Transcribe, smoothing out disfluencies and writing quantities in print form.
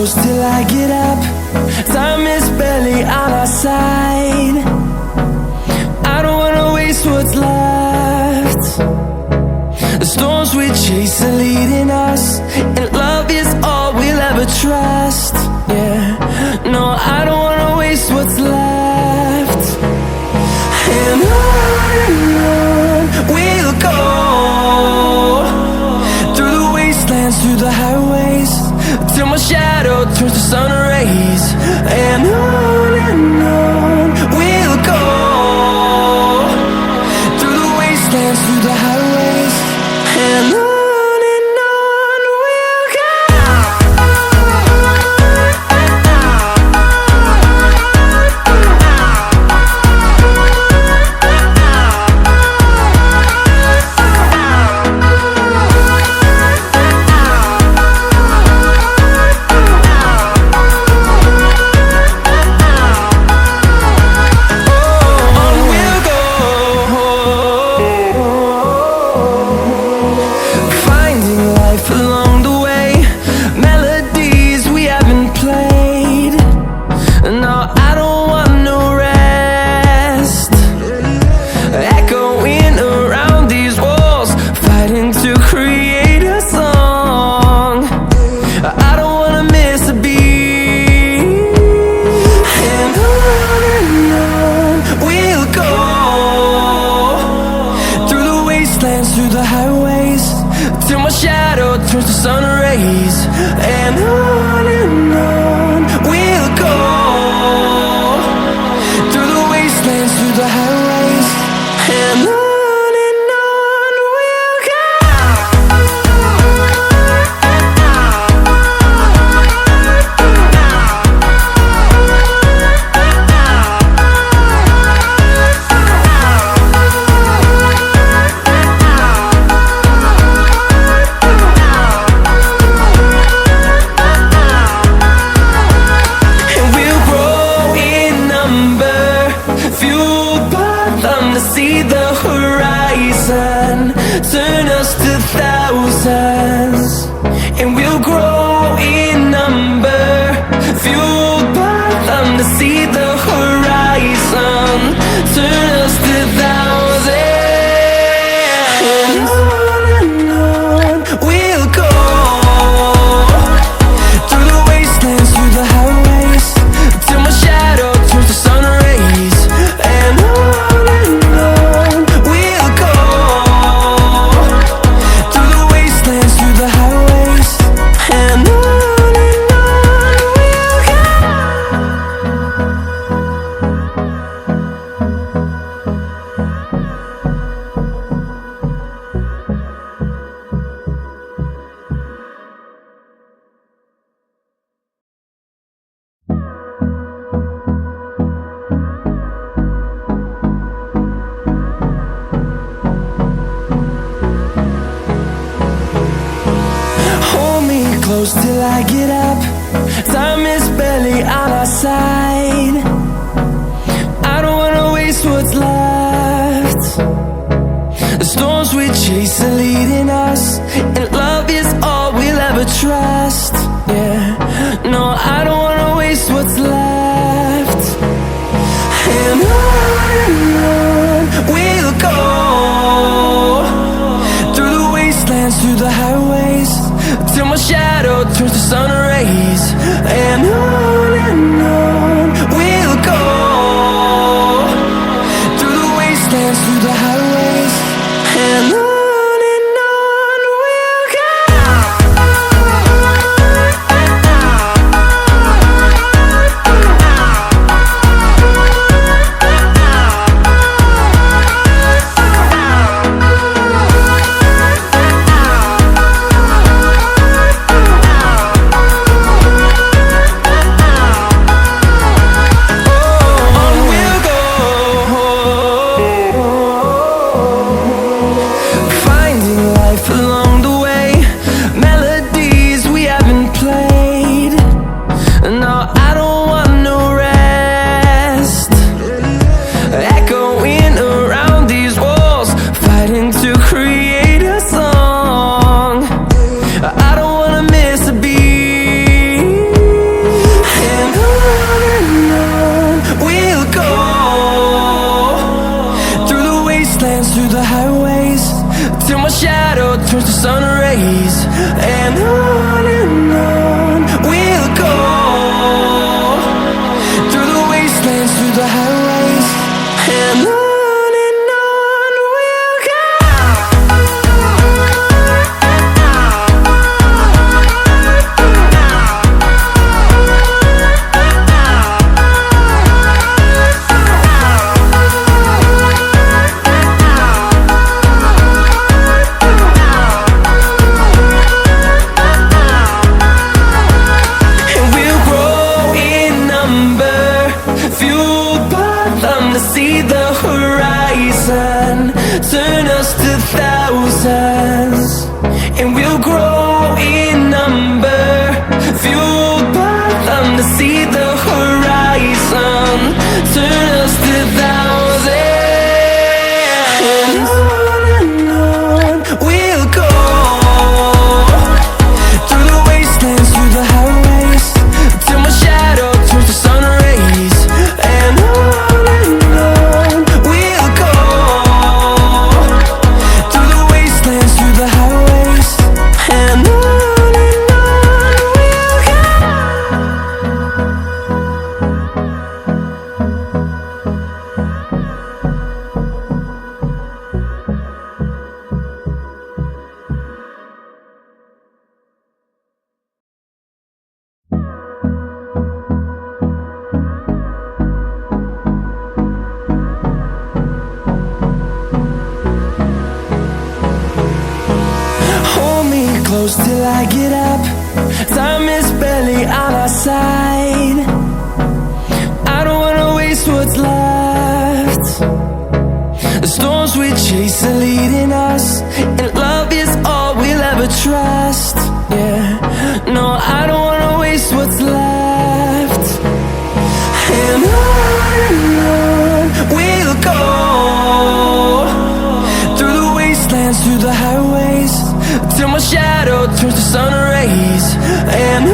close till I get up. Time is barely on our side. I don't wanna waste what's left. The storms we chase are leading us, and love is all we'll ever trust. Yeah, no, I don't wanna waste what's left. And on we'll go, through the wastelands, through the highways, till my shadow turns to sun rays. And on we'll go, through the wastelands, through the highways, and on we'll go. Through the highways, till my shadow turns to sun rays. And on we'll go, through the wastelands, through the highways, and on we'll go. See the horizon turn us to thousands, and we'll grow in number, fueled by them. To see the horizon turn us to thousands, and on we'll go, through the wastelands, through the highways, till my shadow turns to sun rays. And close till I get up. Time is barely on our side. I don't wanna waste what's left. The storms we chase are leading us, and love is all we'll ever trust. Yeah, no, I don't wanna waste what's left. And on we'll go, through the wastelands, through the highways, till my shadow turns to sun rays. And on we'll go, through the wastelands, through the highways, and on we'll go. sun rays. And on we'll go, through the wastelands, through the highways. And on we'll go. See the horizon, turn us to thousands, and we'll grow in number, fueled by them to see the horizon, turn us to thousands. And on we'll go, through the wastelands, through the highways, till my shadow turns to sun rays. And close till I get up. Time is barely on our side. I don't wanna waste what's left. The storms we chase are leading us, and love is all we'll ever trust. Yeah, no, I don't wanna waste what's left. And on we'll go, through the wastelands, through the highways, till my shadow turns to sun rays. And